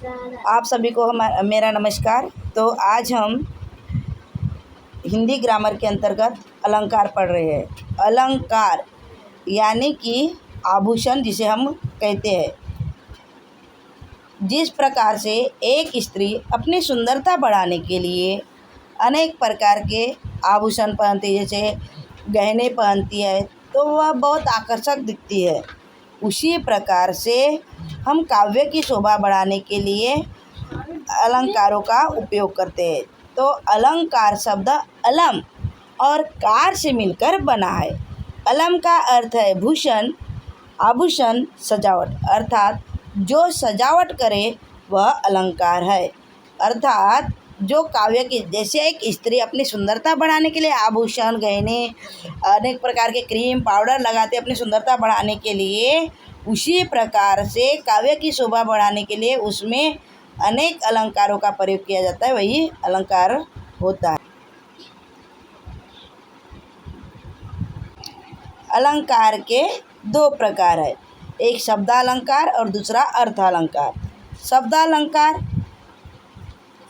आप सभी को मेरा नमस्कार। तो आज हम हिंदी ग्रामर के अंतर्गत अलंकार पढ़ रहे हैं। अलंकार यानी कि आभूषण जिसे हम कहते हैं। जिस प्रकार से एक स्त्री अपनी सुंदरता बढ़ाने के लिए अनेक प्रकार के आभूषण पहनती है, जैसे गहने पहनती है, तो वह बहुत आकर्षक दिखती है। उसी प्रकार से हम काव्य की शोभा बढ़ाने के लिए अलंकारों का उपयोग करते हैं। तो अलंकार शब्द अलम और कार से मिलकर बना है। अलम का अर्थ है भूषण, आभूषण, सजावट, अर्थात जो सजावट करे वह अलंकार है। अर्थात जो काव्य की, जैसे एक स्त्री अपनी सुंदरता बढ़ाने के लिए आभूषण, गहने, अनेक प्रकार के क्रीम पाउडर लगाते अपनी सुंदरता बढ़ाने के लिए, उसी प्रकार से काव्य की शोभा बढ़ाने के लिए उसमें अनेक अलंकारों का प्रयोग किया जाता है, वही अलंकार होता है। अलंकार के दो प्रकार है, एक शब्दालंकार और दूसरा अर्थालंकार। शब्दालंकार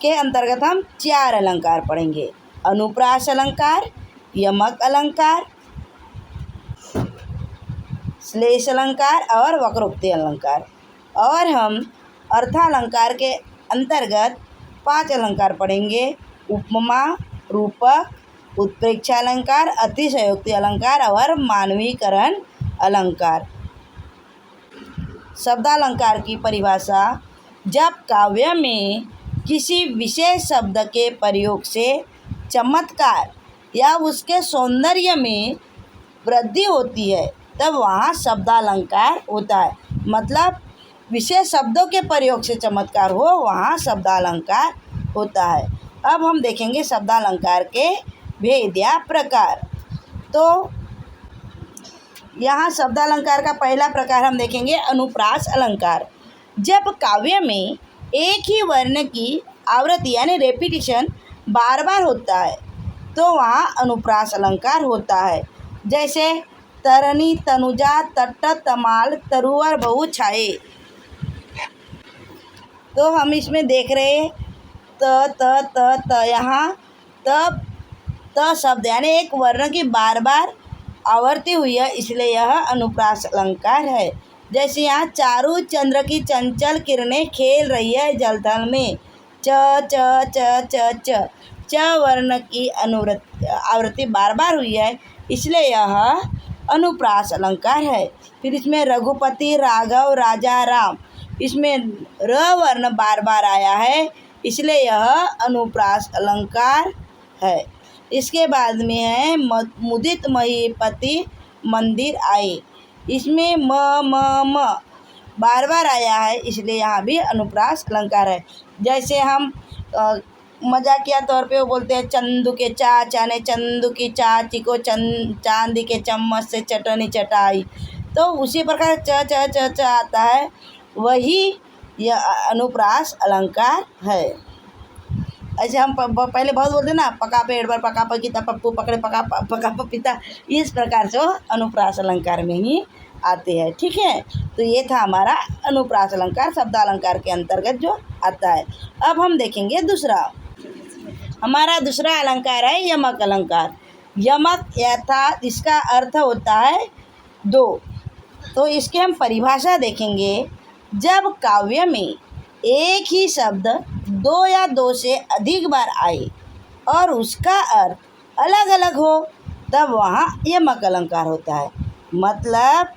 के अंतर्गत हम 4 अलंकार पढ़ेंगे: अनुप्रास अलंकार, यमक अलंकार, श्लेष अलंकार और वक्रोक्ति अलंकार। और हम अर्थालंकार के अंतर्गत 5 अलंकार पढ़ेंगे: उपमा, रूपक, उत्प्रेक्षा अलंकार, अतिशयोक्ति अलंकार और मानवीकरण अलंकार। शब्दालंकार की परिभाषा: जब काव्य में किसी विशेष शब्द के प्रयोग से चमत्कार या उसके सौंदर्य में वृद्धि होती है तब वहाँ शब्दालंकार होता है। मतलब विशेष शब्दों के प्रयोग से चमत्कार हो, वहाँ शब्दालंकार होता है। अब हम देखेंगे शब्दालंकार के भेद या प्रकार। तो यहाँ शब्दालंकार का पहला प्रकार हम देखेंगे अनुप्रास अलंकार। जब काव्य में एक ही वर्ण की आवृत्ति यानी रेपिटिशन बार बार होता है तो वहाँ अनुप्रास अलंकार होता है। जैसे तरनी, तनुजा, तट्ट, तमाल, तरुवर, बहु, छाये। तो हम इसमें देख रहे हैं त यहाँ त शब्द यानी एक वर्ण की बार बार आवर्ती हुई है, इसलिए यह अनुप्रास अलंकार है। जैसे यहाँ चारू चंद्र की चंचल किरणें खेल रही है जलथल में, च च च च च च वर्ण की आवृत्ति बार बार हुई है, इसलिए यह अनुप्रास अलंकार है। फिर इसमें रघुपति, राघव, राजा, राम, इसमें र वर्ण बार बार आया है, इसलिए यह अनुप्रास अलंकार है। इसके बाद में है मुदित महीपति मंदिर आए, इसमें म बार बार आया है, इसलिए यहाँ भी अनुप्रास अलंकार है। जैसे हम मजाकिया तौर पे वो बोलते हैं चंदू के चाचा ने चंदू की चाची को चांदी के चम्मच से चटनी चटाई, तो उसी प्रकार च च च च आता है, वही यह अनुप्रास अलंकार है। ऐसे हम पहले बहुत बोलते ना, पका पेड़ पर पका पकीता, पप्पू पकड़े पका पपीता, इस प्रकार से अनुप्रास अलंकार में ही आते हैं। ठीक है, तो ये था हमारा अनुप्रास अलंकार शब्दालंकार के अंतर्गत जो आता है। अब हम देखेंगे दूसरा, हमारा दूसरा अलंकार है यमक अलंकार। यमक अर्थात इसका अर्थ होता है 2। तो इसके हम परिभाषा देखेंगे। जब काव्य में एक ही शब्द 2 या 2 से अधिक बार आए और उसका अर्थ अलग अलग हो तब वहाँ यमक अलंकार होता है। मतलब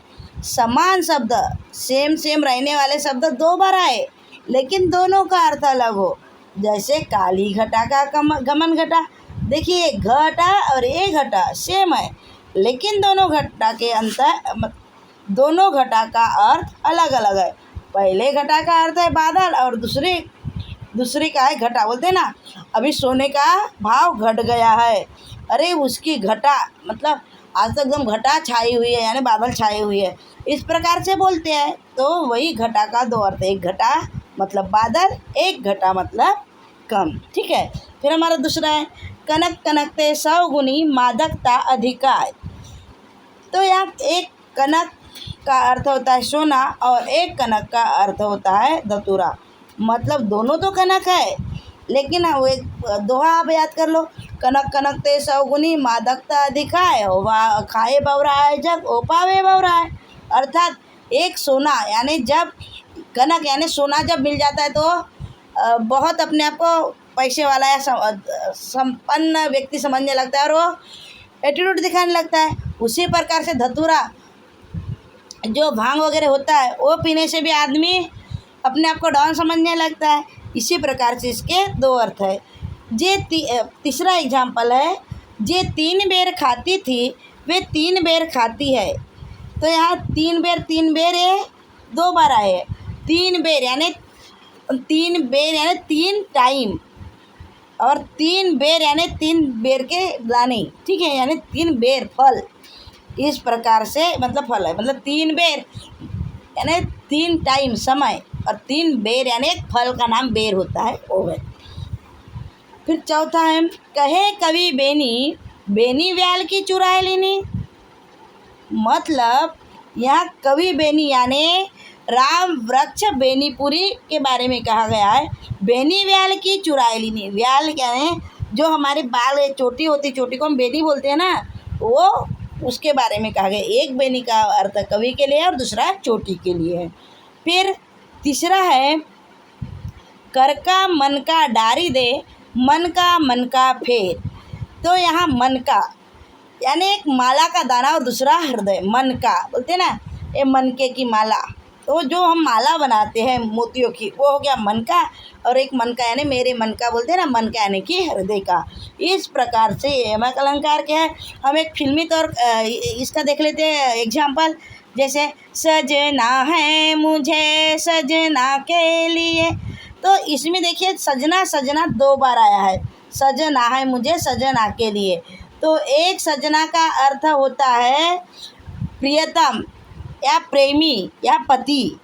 समान शब्द, सेम रहने वाले शब्द 2 बार आए लेकिन दोनों का अर्थ अलग हो। जैसे काली घटा का गमन घटा, देखिए घटा और ये घटा सेम है लेकिन दोनों घटा का अर्थ अलग अलग है। पहले घटा का अर्थ है बादल और दूसरी का है घटा। बोलते हैं ना, अभी सोने का भाव घट गया है, अरे उसकी घटा, मतलब आज तक एकदम घटा छाई हुई है, यानी बादल छाए हुई है, इस प्रकार से बोलते हैं। तो वही घटा का 2 अर्थ, एक घटा मतलब बादल, एक घटा मतलब कम। ठीक है, फिर हमारा दूसरा है कनक कनकते 100 गुनी मादकता अधिकार। तो यहाँ एक कनक का अर्थ होता है सोना और एक कनक का अर्थ होता है धतूरा। मतलब दोनों तो कनक है, लेकिन वो एक दोहा आप याद कर लो, कनक कनक ते सौगुनी मादकता दिखाए, वा खाए बवरा है जग ओ पावे बवरा है। अर्थात एक सोना यानी जब कनक यानी सोना जब मिल जाता है तो बहुत अपने आप को पैसे वाला या संपन्न व्यक्ति समझने लगता है और वो एटीट्यूड दिखाने लगता है। उसी प्रकार से धतूरा जो भांग वगैरह होता है वो पीने से भी आदमी अपने आप को डाउन समझने लगता है। इसी प्रकार से इसके दो अर्थ है। तीसरा एग्जाम्पल है, जे 3 बेर खाती थी वे 3 बेर खाती है। तो यहाँ 3 बेर ये 2 बार आए हैं। 3 बेर यानी 3 टाइम, और 3 बेर यानी 3 बेर के दाने, ठीक है, यानी 3 बेर फल। इस प्रकार से मतलब फल है, मतलब 3 बेर यानी 3 टाइम समय, और 3 बेर यानी एक फल का नाम बेर होता है, वो है। फिर चौथा है, कहे कवि बेनी बेनी व्याल की चुराए लेनी। मतलब यहाँ कवि बेनी यानी राम वृक्ष बेनीपुरी के बारे में कहा गया है। बेनी व्याल की चुराए लेनी, व्याल क्या है, जो हमारे बाल चोटी होती, चोटी को हम बेनी बोलते हैं ना, वो उसके बारे में कहा गया। एक बेनी का अर्थ कवि के लिए और दूसरा चोटी के लिए है। फिर तीसरा है, कर का मन का डारी दे मन का फेर। तो यहाँ मन का यानी एक माला का दाना और दूसरा हृदय, मन का बोलते हैं ना, ये मनके की माला। तो जो हम माला बनाते हैं मोतियों की, वो हो गया मन का, और एक मन का यानी मेरे मन का बोलते हैं ना, मन का यानी कि हृदय का। इस प्रकार से यमक अलंकार क्या है, हम एक फिल्मी तौर इसका देख लेते हैं एग्जाम्पल। जैसे सजना है मुझे सजना के लिए, तो इसमें देखिए सजना सजना 2 बार आया है। सजना है मुझे सजना के लिए, तो एक सजना का अर्थ होता है प्रियतम या प्रेमी या पति,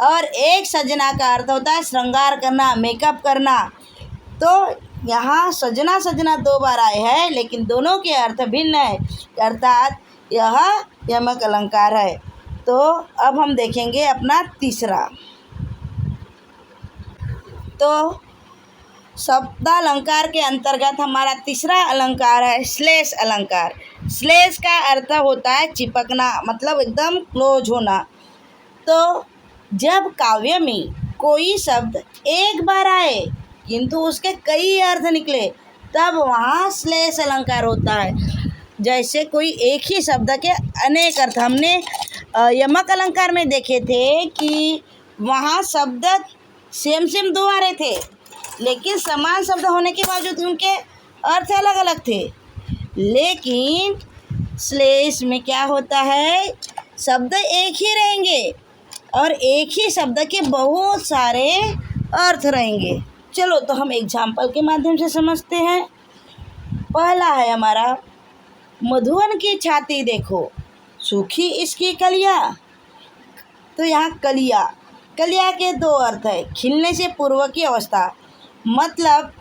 और एक सजना का अर्थ होता है श्रृंगार करना, मेकअप करना। तो यहाँ सजना सजना 2 बार आए हैं, लेकिन दोनों के अर्थ भिन्न है, अर्थात यह यमक अलंकार है। तो अब हम देखेंगे अपना तीसरा। तो शब्दालंकार के अंतर्गत हमारा तीसरा अलंकार है श्लेष अलंकार। श्लेष का अर्थ होता है चिपकना, मतलब एकदम क्लोज होना। तो जब काव्य में कोई शब्द एक बार आए किंतु उसके कई अर्थ निकले, तब वहाँ श्लेष अलंकार होता है। जैसे कोई एक ही शब्द के अनेक अर्थ, हमने यमक अलंकार में देखे थे कि वहाँ शब्द सेम 2 आ रहे थे, लेकिन समान शब्द होने के बावजूद उनके अर्थ अलग अलग थे। लेकिन श्लेष में क्या होता है, शब्द एक ही रहेंगे और एक ही शब्द के बहुत सारे अर्थ रहेंगे। चलो तो हम एग्जाम्पल के माध्यम से समझते हैं। पहला है हमारा, मधुवन की छाती देखो सूखी इसकी कलियाँ। तो यहाँ कलिया के 2 अर्थ है। खिलने से पूर्व की अवस्था, मतलब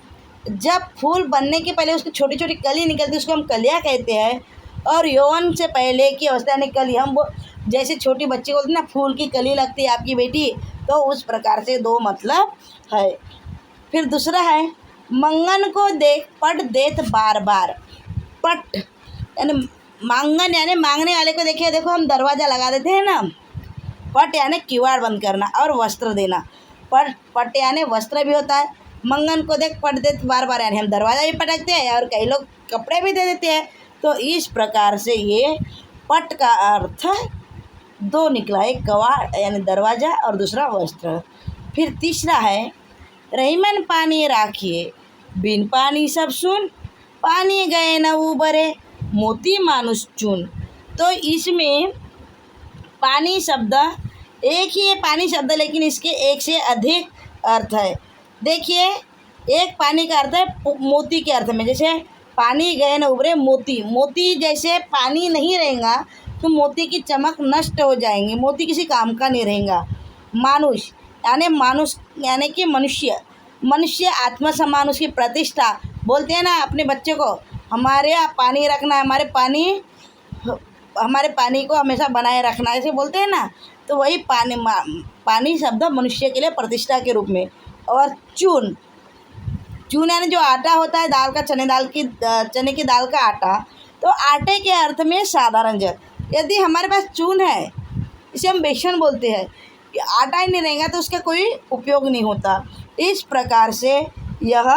जब फूल बनने के पहले उसकी छोटी छोटी कली निकलती है, उसको हम कलियाँ कहते हैं। और यौवन से पहले की अवस्था यानी कली, हम वो जैसे छोटी बच्ची को बोलते हैं ना, फूल की कली लगती है आपकी बेटी, तो उस प्रकार से 2 मतलब है। फिर दूसरा है, मंगन को देख पट देत बार बार। पट यानी मांगन यानी मांगने वाले को देखिए, देखो हम दरवाज़ा लगा देते हैं ना, पट यानी किवाड़ बंद करना, और वस्त्र देना। पट यानी वस्त्र भी होता है। मंगन को देख पट देत बार बार यानी हम दरवाज़ा भी पटकते हैं, और कई लोग कपड़े भी दे देते हैं। तो इस प्रकार से ये पट का अर्थ 2 निकला, एक कवाड़ यानी दरवाज़ा और दूसरा वस्त्र। फिर तीसरा है, रहीमन पानी राखिए बिन पानी सब सुन, पानी गए न उबरे मोती मानुष चुन। तो इसमें पानी शब्द एक ही है, पानी शब्द, लेकिन इसके एक से अधिक अर्थ है। देखिए, एक पानी का अर्थ है मोती के अर्थ में, जैसे पानी गए न उभरे मोती। मोती जैसे पानी नहीं रहेगा तो मोती की चमक नष्ट हो जाएंगी, मोती किसी काम का नहीं रहेगा। मानुष यानी कि मनुष्य आत्मसम्मान, उसकी प्रतिष्ठा। बोलते हैं ना अपने बच्चे को, हमारे यहाँ पानी रखना, हमारे पानी हमारे पानी को हमेशा बनाए रखना ऐसे बोलते हैं ना, तो वही पानी शब्द मनुष्य के लिए प्रतिष्ठा के रूप में। और चून, चून यानी जो आटा होता है दाल का, चने की दाल का आटा, तो आटे के अर्थ में साधारण जल। यदि हमारे पास चून है, इसे हम बेसन बोलते हैं, कि आटा ही नहीं रहेगा तो उसका कोई उपयोग नहीं होता। इस प्रकार से यह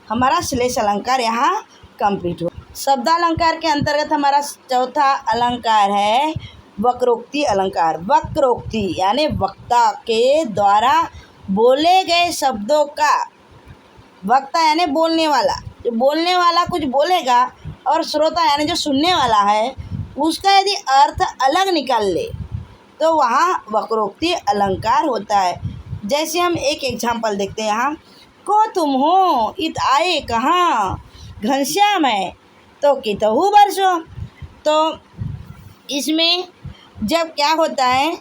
हमारा श्लेष अलंकार यहाँ कंप्लीट हो। शब्दालंकार के अंतर्गत हमारा चौथा अलंकार है वक्रोक्ति अलंकार। वक्रोक्ति यानी वक्ता के द्वारा बोले गए शब्दों का, वक्ता यानी बोलने वाला, जो बोलने वाला कुछ बोलेगा और श्रोता यानी जो सुनने वाला है उसका यदि अर्थ अलग निकाल ले तो वहाँ वक्रोक्ति अलंकार होता है। जैसे हम एक एग्जाम्पल देखते हैं यहाँ, को तुम हो इत आए कहाँ, घनश्याम है तो कितहु बरसो। तो इसमें जब क्या होता है,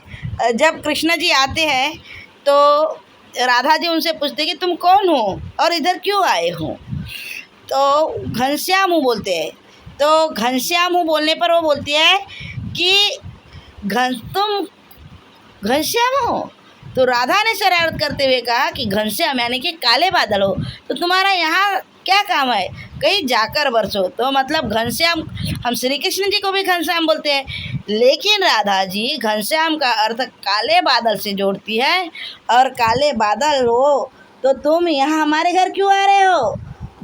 जब कृष्ण जी आते हैं तो राधा जी उनसे पूछते कि तुम कौन हो और इधर क्यों आए हो, तो घनश्याम हूँ बोलते हैं। तो घनश्याम हूँ बोलने पर वो बोलती है कि तुम घनश्याम हो। तो राधा ने शरारत करते हुए कहा कि घनश्याम यानी कि काले बादल हो, तो तुम्हारा यहाँ क्या काम है, कहीं जाकर बरसो। तो मतलब घनश्याम, हम श्री कृष्ण जी को भी घनश्याम बोलते हैं, लेकिन राधा जी घनश्याम का अर्थ काले बादल से जोड़ती है। और काले बादल हो तो तुम यहाँ हमारे घर क्यों आ रहे हो,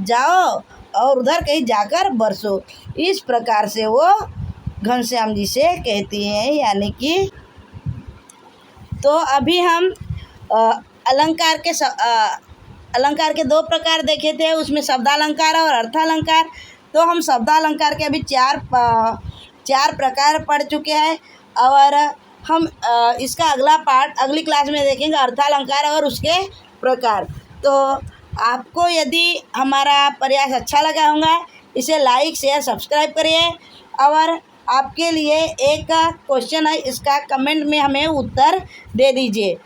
जाओ और उधर कहीं जाकर बरसो। इस प्रकार से वो घनश्याम जी से कहती हैं। यानी कि तो अभी हम अलंकार के दो प्रकार देखे थे, उसमें शब्दालंकार और अर्थालंकार। तो हम शब्दालंकार के अभी चार प्रकार पढ़ चुके हैं और हम इसका अगला पार्ट अगली क्लास में देखेंगे, अर्थालंकार और उसके प्रकार। तो आपको यदि हमारा प्रयास अच्छा लगा होगा, इसे लाइक शेयर सब्सक्राइब करिए। और आपके लिए एक क्वेश्चन है, इसका कमेंट में हमें उत्तर दे दीजिए।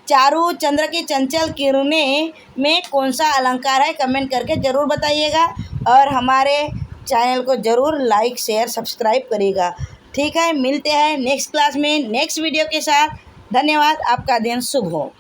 चारू चंद्र की चंचल किरणें में कौन सा अलंकार है, कमेंट करके ज़रूर बताइएगा। और हमारे चैनल को ज़रूर लाइक शेयर सब्सक्राइब करिएगा। ठीक है, मिलते हैं नेक्स्ट क्लास में नेक्स्ट वीडियो के साथ। धन्यवाद, आपका दिन शुभ हो।